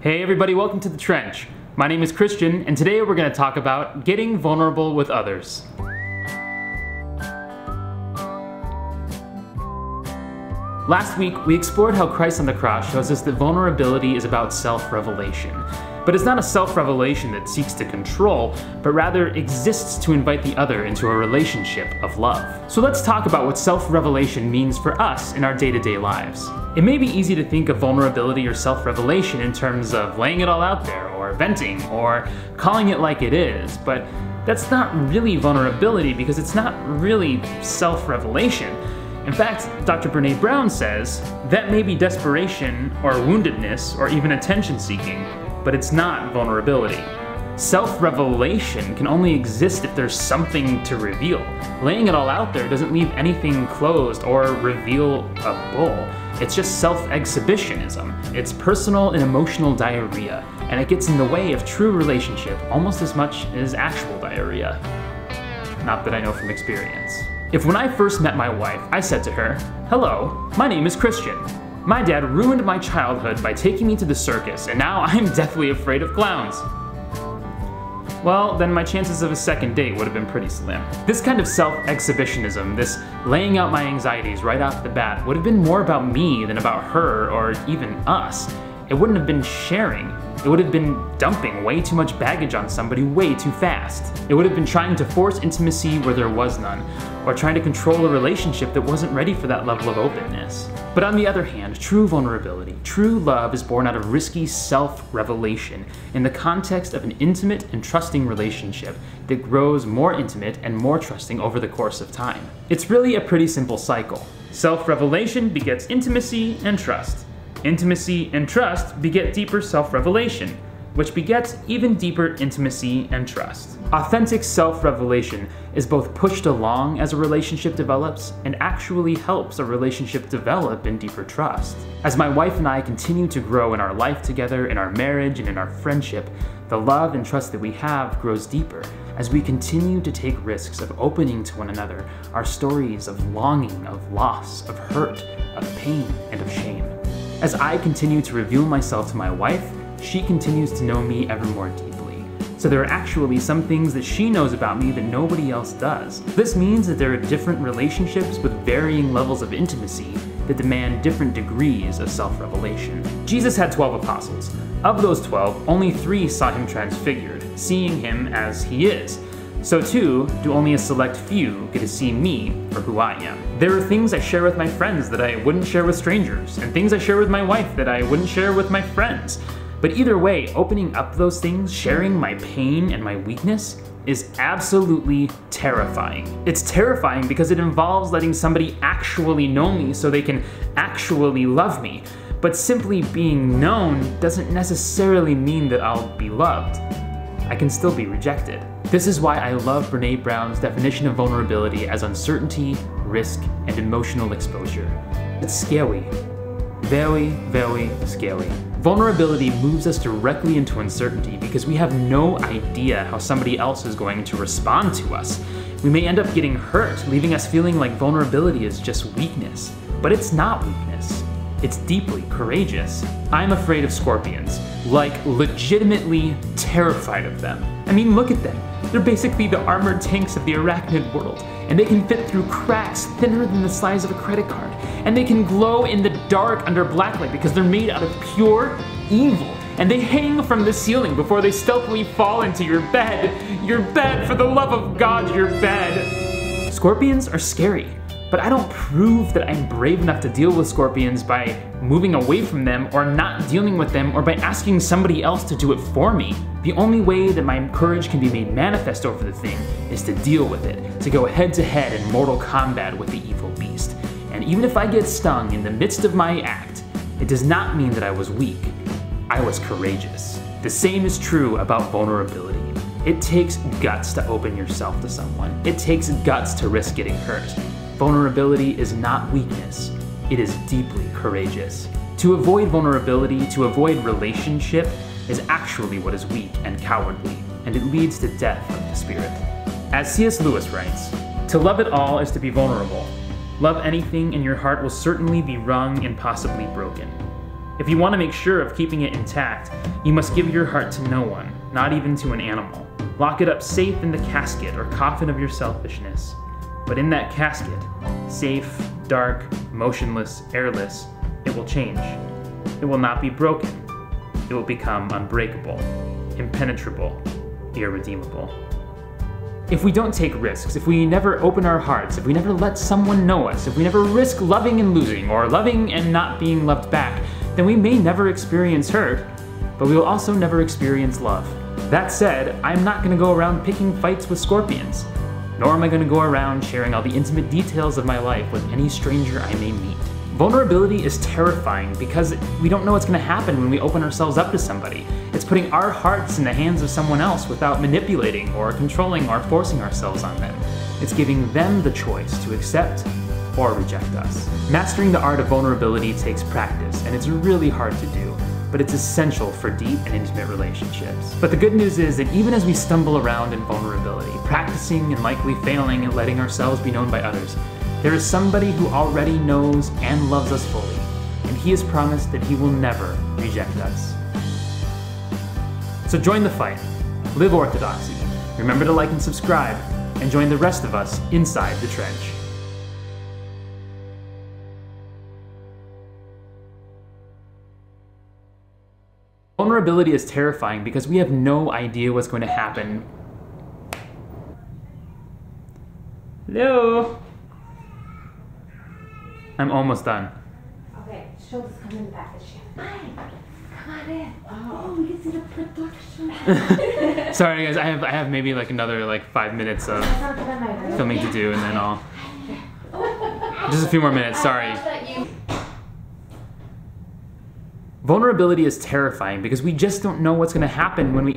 Hey everybody, welcome to The Trench. My name is Christian, and today we're going to talk about getting vulnerable with others. Last week, we explored how Christ on the cross shows us that vulnerability is about self-revelation. But it's not a self-revelation that seeks to control, but rather exists to invite the other into a relationship of love. So let's talk about what self-revelation means for us in our day-to-day lives. It may be easy to think of vulnerability or self-revelation in terms of laying it all out there, or venting, or calling it like it is, but that's not really vulnerability because it's not really self-revelation. In fact, Dr. Brené Brown says that may be desperation or woundedness or even attention-seeking, but it's not vulnerability. Self-revelation can only exist if there's something to reveal. Laying it all out there doesn't leave anything closed or reveal a bull. It's just self-exhibitionism. It's personal and emotional diarrhea, and it gets in the way of true relationship almost as much as actual diarrhea. Not that I know from experience. If when I first met my wife, I said to her, "Hello, my name is Christian. My dad ruined my childhood by taking me to the circus, and now I'm deathly afraid of clowns." Well, then my chances of a second date would have been pretty slim. This kind of self-exhibitionism, this laying out my anxieties right off the bat, would have been more about me than about her or even us. It wouldn't have been sharing. It would have been dumping way too much baggage on somebody way too fast. It would have been trying to force intimacy where there was none, or trying to control a relationship that wasn't ready for that level of openness. But on the other hand, true vulnerability, true love is born out of risky self-revelation in the context of an intimate and trusting relationship that grows more intimate and more trusting over the course of time. It's really a pretty simple cycle. Self-revelation begets intimacy and trust. Intimacy and trust beget deeper self-revelation, which begets even deeper intimacy and trust. Authentic self-revelation is both pushed along as a relationship develops and actually helps a relationship develop in deeper trust. As my wife and I continue to grow in our life together, in our marriage, and in our friendship, the love and trust that we have grows deeper as we continue to take risks of opening to one another our stories of longing, of loss, of hurt, of pain, and of shame. As I continue to reveal myself to my wife, she continues to know me ever more deeply. So there are actually some things that she knows about me that nobody else does. This means that there are different relationships with varying levels of intimacy that demand different degrees of self-revelation. Jesus had 12 apostles. Of those 12, only 3 saw him transfigured, seeing him as he is. So too, do only a select few get to see me for who I am. There are things I share with my friends that I wouldn't share with strangers, and things I share with my wife that I wouldn't share with my friends. But either way, opening up those things, sharing my pain and my weakness, is absolutely terrifying. It's terrifying because it involves letting somebody actually know me so they can actually love me. But simply being known doesn't necessarily mean that I'll be loved. I can still be rejected. This is why I love Brené Brown's definition of vulnerability as uncertainty, risk, and emotional exposure. It's scary. Very, very scary. Vulnerability moves us directly into uncertainty because we have no idea how somebody else is going to respond to us. We may end up getting hurt, leaving us feeling like vulnerability is just weakness. But it's not weakness. It's deeply courageous. I'm afraid of scorpions. Like, legitimately terrified of them. I mean, look at them. They're basically the armored tanks of the arachnid world, and they can fit through cracks thinner than the size of a credit card, and they can glow in the dark under blacklight because they're made out of pure evil, and they hang from the ceiling before they stealthily fall into your bed. Your bed, for the love of God, your bed. Scorpions are scary. But I don't prove that I'm brave enough to deal with scorpions by moving away from them or not dealing with them or by asking somebody else to do it for me. The only way that my courage can be made manifest over the thing is to deal with it, to go head to head in mortal combat with the evil beast. And even if I get stung in the midst of my act, it does not mean that I was weak. I was courageous. The same is true about vulnerability. It takes guts to open yourself to someone. It takes guts to risk getting hurt. Vulnerability is not weakness, it is deeply courageous. To avoid vulnerability, to avoid relationship, is actually what is weak and cowardly, and it leads to death of the spirit. As C.S. Lewis writes, "To love at all is to be vulnerable. Love anything and your heart will certainly be wrung and possibly broken. If you want to make sure of keeping it intact, you must give your heart to no one, not even to an animal. Lock it up safe in the casket or coffin of your selfishness. But in that casket, safe, dark, motionless, airless, it will change. It will not be broken. It will become unbreakable, impenetrable, irredeemable. If we don't take risks, if we never open our hearts, if we never let someone know us, if we never risk loving and losing, or loving and not being loved back, then we may never experience hurt, but we will also never experience love. That said, I'm not going to go around picking fights with scorpions, nor am I going to go around sharing all the intimate details of my life with any stranger I may meet. Vulnerability is terrifying because we don't know what's going to happen when we open ourselves up to somebody. It's putting our hearts in the hands of someone else without manipulating or controlling or forcing ourselves on them. It's giving them the choice to accept or reject us. Mastering the art of vulnerability takes practice, and it's really hard to do, but it's essential for deep and intimate relationships. But the good news is that even as we stumble around in vulnerability, practicing and likely failing at letting ourselves be known by others, there is somebody who already knows and loves us fully, and he has promised that he will never reject us. So join the fight, live Orthodoxy, remember to like and subscribe, and join the rest of us inside the trench. Vulnerability is terrifying because we have no idea what's going to happen. Hello? I'm almost done. Okay, shoulders come in the back of the chair. Hi, come on in. Oh, we can see the production. Sorry guys, I have maybe like another 5 minutes of filming to do, and then I'll just a few more minutes. Sorry. Vulnerability is terrifying because we just don't know what's going to happen when we